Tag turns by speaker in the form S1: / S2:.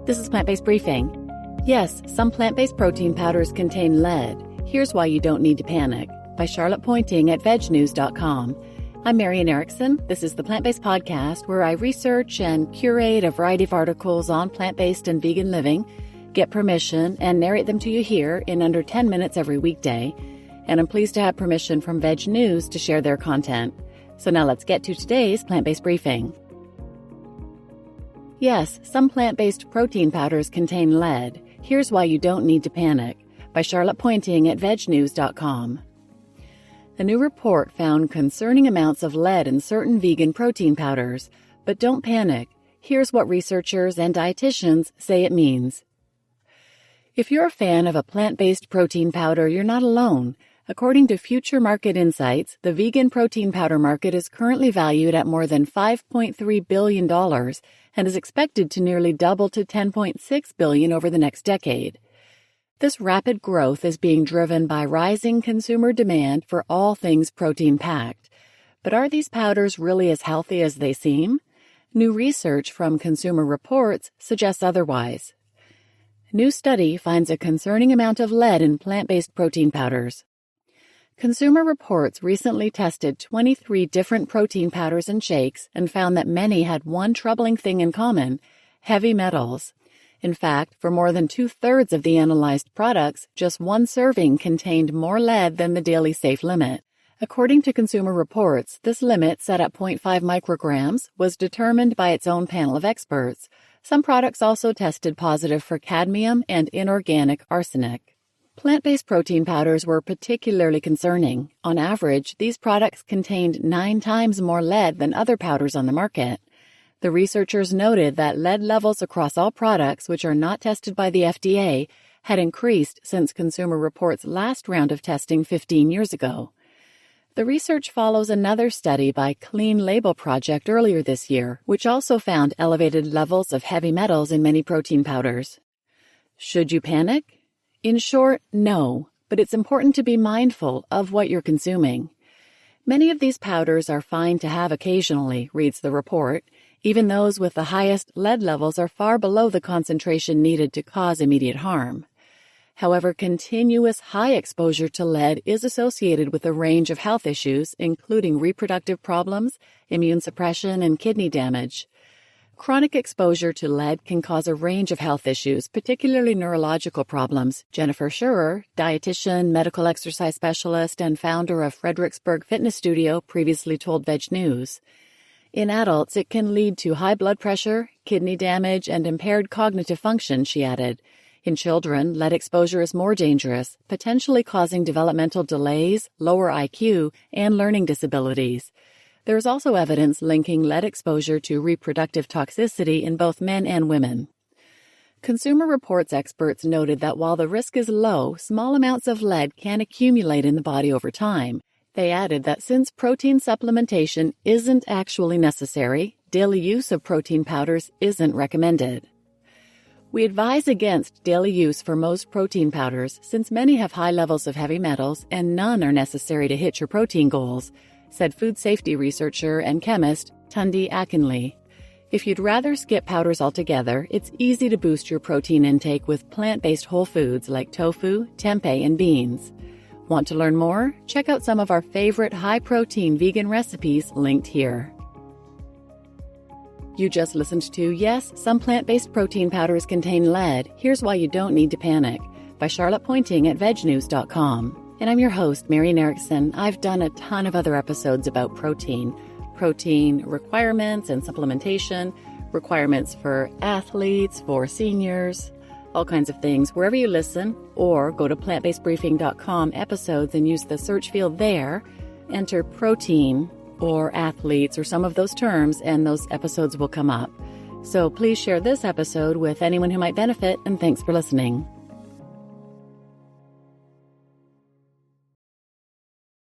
S1: This is Plant-Based Briefing. Yes, some plant-based protein powders contain lead. Here's why you don't need to panic. By Charlotte Pointing at vegnews.com. I'm Marian Erickson. This is the Plant-Based Podcast, where I research and curate a variety of articles on plant-based and vegan living, get permission, and narrate them to you here in under 10 minutes every weekday. And I'm pleased to have permission from Veg News to share their content. So now let's get to today's Plant-Based Briefing. Yes, some plant-based protein powders contain lead. Here's why you don't need to panic. By Charlotte Pointing at vegnews.com. A new report found concerning amounts of lead in certain vegan protein powders. But don't panic. Here's what researchers and dietitians say it means. If you're a fan of a plant-based protein powder, you're not alone. According to Future Market Insights, the vegan protein powder market is currently valued at more than $5.3 billion and is expected to nearly double to $10.6 billion over the next decade. This rapid growth is being driven by rising consumer demand for all things protein-packed. But are these powders really as healthy as they seem? New research from Consumer Reports suggests otherwise. A new study finds a concerning amount of lead in plant-based protein powders. Consumer Reports recently tested 23 different protein powders and shakes and found that many had one troubling thing in common: heavy metals. In fact, for more than two-thirds of the analyzed products, just one serving contained more lead than the daily safe limit. According to Consumer Reports, this limit, set at 0.5 micrograms, was determined by its own panel of experts. Some products also tested positive for cadmium and inorganic arsenic. Plant-based protein powders were particularly concerning. On average, these products contained 9 times more lead than other powders on the market. The researchers noted that lead levels across all products which are not tested by the FDA had increased since Consumer Reports' last round of testing 15 years ago. The research follows another study by Clean Label Project earlier this year, which also found elevated levels of heavy metals in many protein powders. Should you panic? In short, no, but it's important to be mindful of what you're consuming. Many of these powders are fine to have occasionally, reads the report. Even those with the highest lead levels are far below the concentration needed to cause immediate harm. However, continuous high exposure to lead is associated with a range of health issues, including reproductive problems, immune suppression, and kidney damage. Chronic exposure to lead can cause a range of health issues, particularly neurological problems. Jennifer Scherer, dietitian, medical exercise specialist, and founder of Fredericksburg Fitness Studio, previously told Veg News. In adults, it can lead to high blood pressure, kidney damage, and impaired cognitive function, she added. In children, lead exposure is more dangerous, potentially causing developmental delays, lower IQ, and learning disabilities. There is also evidence linking lead exposure to reproductive toxicity in both men and women. Consumer Reports experts noted that while the risk is low, small amounts of lead can accumulate in the body over time. They added that since protein supplementation isn't actually necessary, daily use of protein powders isn't recommended. We advise against daily use for most protein powders since many have high levels of heavy metals and none are necessary to hit your protein goals, said food safety researcher and chemist Tundi Akinley. If you'd rather skip powders altogether, it's easy to boost your protein intake with plant-based whole foods like tofu, tempeh, and beans. Want to learn more? Check out some of our favorite high-protein vegan recipes linked here. You just listened to Yes, Some Plant-Based Protein Powders Contain Lead. Here's Why You Don't Need to Panic by Charlotte Pointing at vegnews.com. And I'm your host, Marian Erickson. I've done a ton of other episodes about protein requirements and supplementation, requirements for athletes, for seniors, all kinds of things. Wherever you listen, or go to plantbasedbriefing.com episodes and use the search field there, enter protein or athletes or some of those terms, and those episodes will come up. So please share this episode with anyone who might benefit, and thanks for listening.